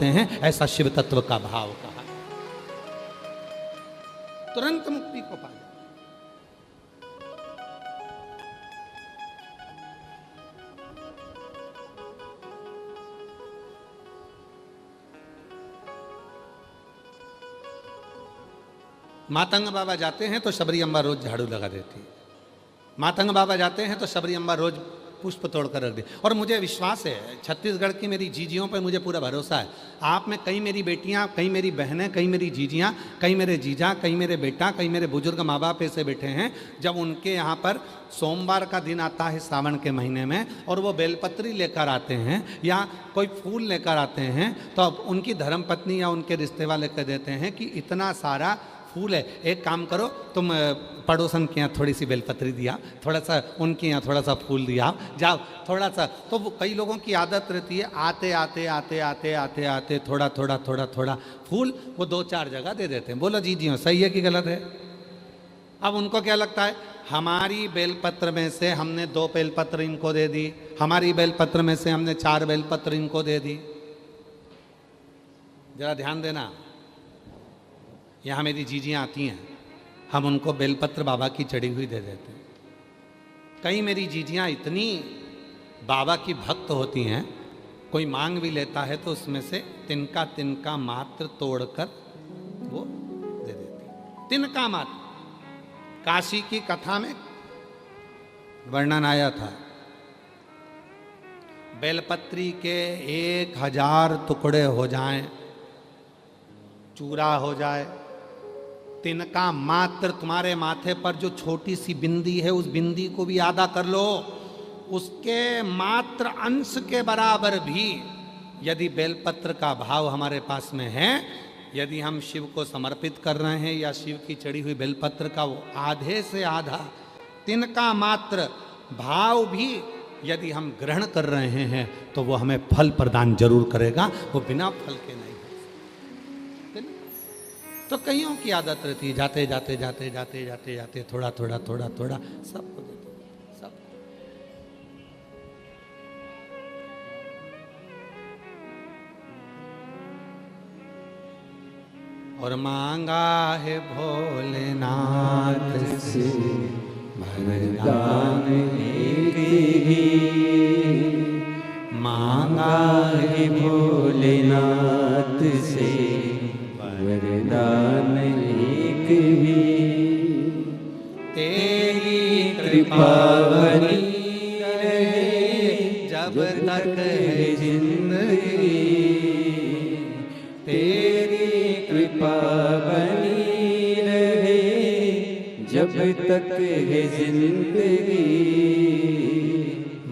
हैं, ऐसा शिव तत्व का भाव कहा। तुरंत मुक्ति को पा जाए। मातंग बाबा जाते हैं तो शबरी अम्बा रोज झाड़ू लगा देती है। मातंग बाबा जाते हैं तो शबरी अम्बा रोज पुष्प तोड़कर रख दी। और मुझे विश्वास है, छत्तीसगढ़ की मेरी जीजियों पर मुझे पूरा भरोसा है। आप में कई मेरी बेटियां, कई मेरी बहनें, कई मेरी जीजियां, कई मेरे जीजा, कई मेरे बेटा, कई मेरे बुजुर्ग माँ बाप ऐसे बैठे हैं, जब उनके यहाँ पर सोमवार का दिन आता है सावन के महीने में और वो बेलपत्री लेकर आते हैं या कोई फूल लेकर आते हैं, तो अब उनकी धर्मपत्नी या उनके रिश्ते वाले कह देते हैं कि इतना सारा फूल है, एक काम करो तुम पड़ोसन के यहाँ थोड़ी सी बेलपत्री दिया, थोड़ा सा उनके यहाँ थोड़ा सा फूल दिया, जाओ थोड़ा सा। तो वो कई लोगों की आदत रहती है, आते आते आते आते आते आते थोड़ा थोड़ा थोड़ा थोड़ा फूल वो 2-4 जगह दे देते हैं। बोलो जी जी सही है कि गलत है? अब उनको क्या लगता है, हमारी बेलपत्र में से हमने 2 बेलपत्र इनको दे दी, हमारी बेलपत्र में से हमने 4 बेलपत्र इनको दे दी। जरा ध्यान देना, यहाँ मेरी जीजियाँ आती हैं, हम उनको बेलपत्र बाबा की चढ़ी हुई दे देते हैं। कई मेरी जीजियाँ इतनी बाबा की भक्त होती हैं, कोई मांग भी लेता है तो उसमें से तिनका तिनका मात्र तोड़कर वो दे देती हैं। तिनका मात्र। काशी की कथा में वर्णन आया था, बेलपत्री के 1000 टुकड़े हो जाएं, चूरा हो जाए, तिनका मात्र तुम्हारे माथे पर जो छोटी सी बिंदी है उस बिंदी को भी आधा कर लो, उसके मात्र अंश के बराबर भी यदि बेलपत्र का भाव हमारे पास में है, यदि हम शिव को समर्पित कर रहे हैं या शिव की चढ़ी हुई बेलपत्र का वो आधे से आधा तिनका मात्र भाव भी यदि हम ग्रहण कर रहे हैं तो वो हमें फल प्रदान जरूर करेगा, वो बिना फल के नहीं। तो कईयों की आदत रहती है, जाते जाते जाते जाते जाते जाते थोड़ा थोड़ा थोड़ा थोड़ा सब हो देते सब। और मांगा है भोलेनाथ से वरदान एक ही, मांगा है भोलेनाथ से वरदान एक ही, तेरी कृपा बनी रहे जब तक है जिंदगी, तेरी कृपा बनी रहे जब तक है जिंदगी,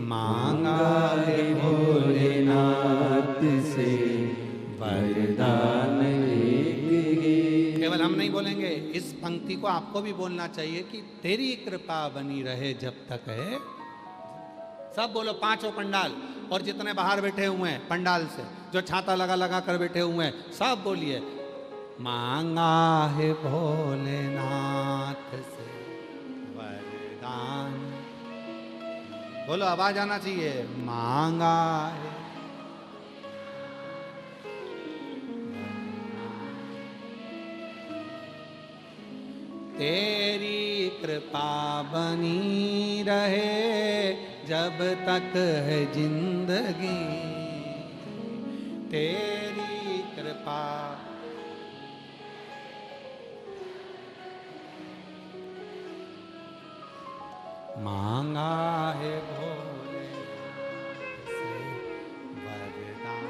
मांगा है भोलेनाथ से वरदान। केवल हम नहीं बोलेंगे, इस पंक्ति को आपको भी बोलना चाहिए कि तेरी कृपा बनी रहे जब तक है। सब बोलो, 5 पंडाल और जितने बाहर बैठे हुए हैं पंडाल से, जो छाता लगा लगा कर बैठे हुए हैं, सब बोलिए, मांगा है भोलेनाथ से वरदान। बोलो, आवाज आना चाहिए, मांगा है। तेरी कृपा बनी रहे जब तक है जिंदगी, तेरी कृपा। मांगा है भोले से वरदान।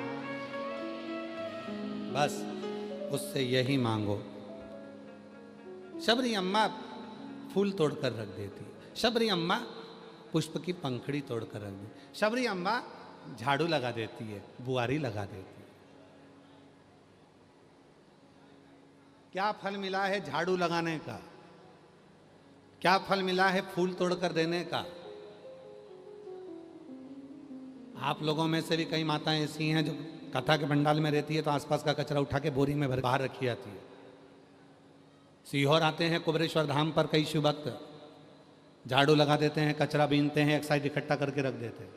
बस उससे यही मांगो। शबरी अम्मा फूल तोड़कर रख देती, शबरी अम्मा पुष्प की पंखड़ी तोड़कर रख देती, शबरी अम्मा झाड़ू लगा देती है, बुआरी लगा देती है। क्या फल मिला है झाड़ू लगाने का? क्या फल मिला है फूल तोड़कर देने का? आप लोगों में से भी कई माताएं ऐसी हैं जो कथा के पंडाल में रहती है तो आसपास का कचरा उठा के बोरी में भर बाहर रखी जाती है। सीहोर आते हैं कुबरेश्वर धाम पर कई शिव भक्त, झाड़ू लगा देते हैं, कचरा बीनते हैं, एक साइड इकट्ठा करके रख देते हैं।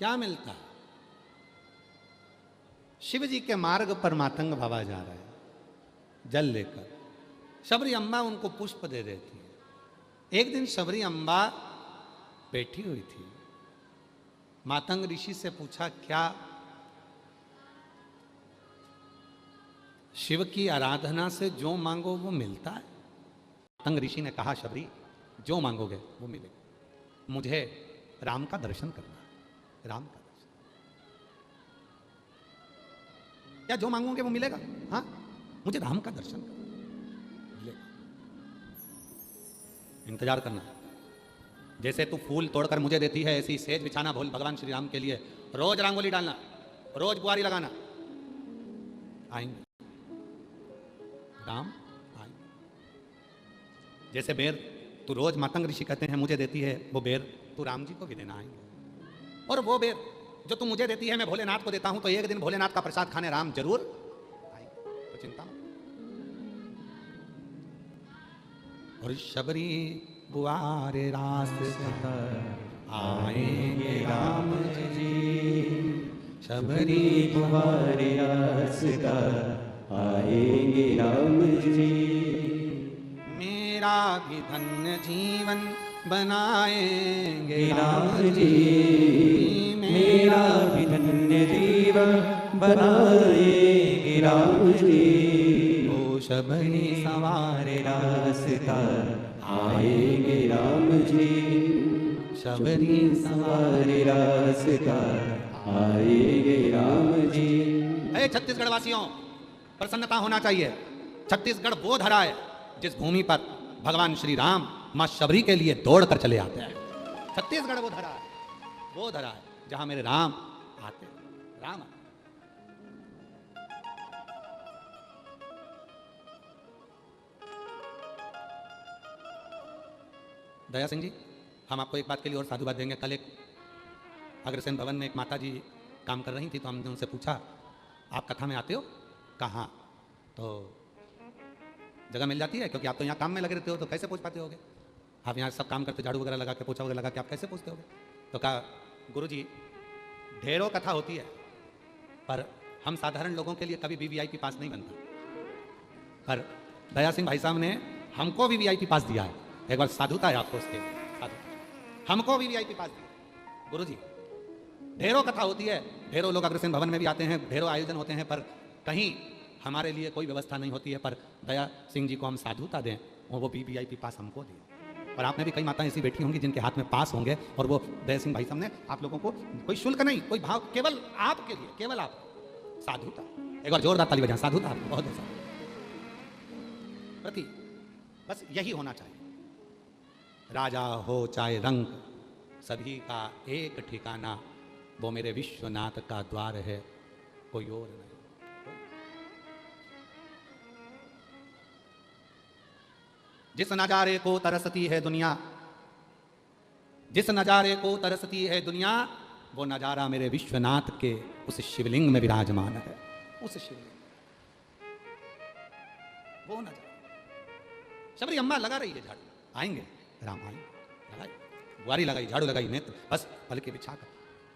क्या मिलता? शिव जी के मार्ग पर मातंग बाबा जा रहे हैं जल लेकर, शबरी अम्बा उनको पुष्प दे देती है। एक दिन शबरी अम्बा बैठी हुई थी, मातंग ऋषि से पूछा, क्या शिव की आराधना से जो मांगो वो मिलता है? मातंग ऋषि ने कहा, शबरी जो मांगोगे वो मिलेगा, मुझे राम का दर्शन करना है, राम का दर्शन। क्या जो मांगोगे वो मिलेगा? हाँ, मुझे राम का दर्शन करना मिलेगा, इंतजार करना। जैसे तू फूल तोड़कर मुझे देती है, ऐसी सेज बिछाना भोल भगवान श्री राम के लिए, रोज रंगोली डालना, रोज बुआरी लगाना, आएंगे राम आएंगे। जैसे बेर तू रोज मातंग ऋषि कहते हैं मुझे देती है, वो बेर तू राम जी को भी देना आएंगे। और वो बेर जो तू मुझे देती है मैं भोलेनाथ को देता हूं, तो एक दिन भोलेनाथ का प्रसाद खाने राम जरूर आएंगे, तो चिंता मत। और शबरी बुआरे रास्ता आएंगे राम जी, शबरी बुआरे रास्ता आएंगे राम जी, मेरा भी धन्य जीवन बनाएंगे राम जी, मेरा भी धन्य जीवन बनाएंगे राम जी, ओ शबरी सवारे रास्ता आएंगे राम जी, शबरी सवारे रास्ता आएंगे राम जी। अरे छत्तीसगढ़ वासियों, प्रसन्नता होना चाहिए। छत्तीसगढ़ वो धरा है जिस भूमि पर भगवान श्री राम मां शबरी के लिए दौड़ कर चले आते हैं। छत्तीसगढ़ वो धरा है, वो धरा है जहां मेरे राम आते हैं, राम आते। दया सिंह जी, हम आपको एक बात के लिए और साधुवाद देंगे। कल एक अग्रसेन भवन में एक माता जी काम कर रही थी, तो हमने उनसे पूछा, आप कथा में आते हो? कहाँ? तो जगह मिल जाती है, क्योंकि आप तो यहाँ काम में लगे रहते हो, तो कैसे पूछ पाते होगे? आप यहाँ सब काम करते, झाड़ू वगैरह लगा के, पोछा वगैरह लगा के, आप कैसे पूछते होगे? तो कहा, गुरुजी ढेरों कथा होती है, पर हम साधारण लोगों के लिए कभी भी वीआईपी पास नहीं बनता। पर दया सिंह भाई साहब ने हमको भी वीआईपी पास दिया है। एक बार साधुता है आपको उसके, साधु हमको भी वीआईपी पास दिया। गुरुजी ढेरों कथा होती है, ढेरों लोग अग्रसेन भवन में भी आते हैं, ढेरों आयोजन होते हैं, पर कहीं हमारे लिए कोई व्यवस्था नहीं होती है। पर दया सिंह जी को हम साधुता दें और वो वीआईपी पास हमको दें। और आपने भी कई माताएं ऐसी बैठी होंगी जिनके हाथ में पास होंगे, और वो दया सिंह भाई साहब ने आप लोगों को कोई शुल्क नहीं, कोई भाव, केवल आपके लिए, केवल आप साधुता। एक बार जोरदार ताली बजाएं, साधुता आपको बहुत प्रति, बस यही होना चाहिए। राजा हो चाहे रंग, सभी का एक ठिकाना, वो मेरे विश्वनाथ का द्वार है, कोई और नहीं। जिस नजारे को तरसती है दुनिया, जिस नजारे को तरसती है दुनिया, वो नजारा मेरे विश्वनाथ के उस शिवलिंग में विराजमान है। उस शिवलिंग, वो नजारा। शबरी अम्मा लगा रही है झाड़ू, आएंगे राम आएंगे, लगाई बुआरी लगाई, झाड़ू लगाई, नेत्र बस पलके बिछा कर।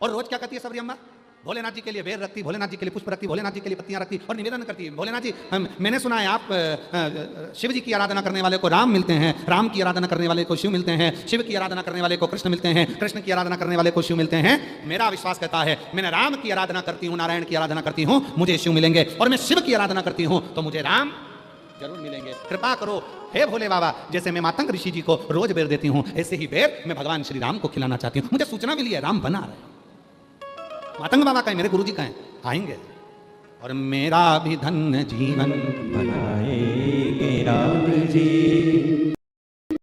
और रोज क्या करती है शबरी अम्मा? भोलेनाथ जी के लिए बेर रखती, भोलेनाथ जी के लिए पुष्प रखती, भोलेनाथ जी के लिए पत्तियां रखती और निवेदन करती है, भोलेनाथ जी मैंने सुना है आप शिव जी की आराधना करने वाले को राम मिलते हैं, राम की आराधना करने वाले को शिव मिलते हैं, शिव की आराधना करने वाले को कृष्ण मिलते हैं, कृष्ण की आराधना करने वाले को शिव मिलते हैं। मेरा विश्वास कहता है, मैंने राम की आराधना करती हूँ, नारायण की आराधना करती हूँ, मुझे शिव मिलेंगे, और मैं शिव की आराधना करती हूँ तो मुझे राम जरूर मिलेंगे। कृपा करो हे भोले बाबा, जैसे मैं मातंग ऋषि जी को रोज बेर देती हूँ, ऐसे ही बेर मैं भगवान श्री राम को खिलाना चाहती हूँ। मुझे सूचना मिली है राम बना रहे। मातंग बाबा का है, मेरे गुरुजी का है, आएंगे और मेरा भी धन्य जीवन बनाएंगे राम जी,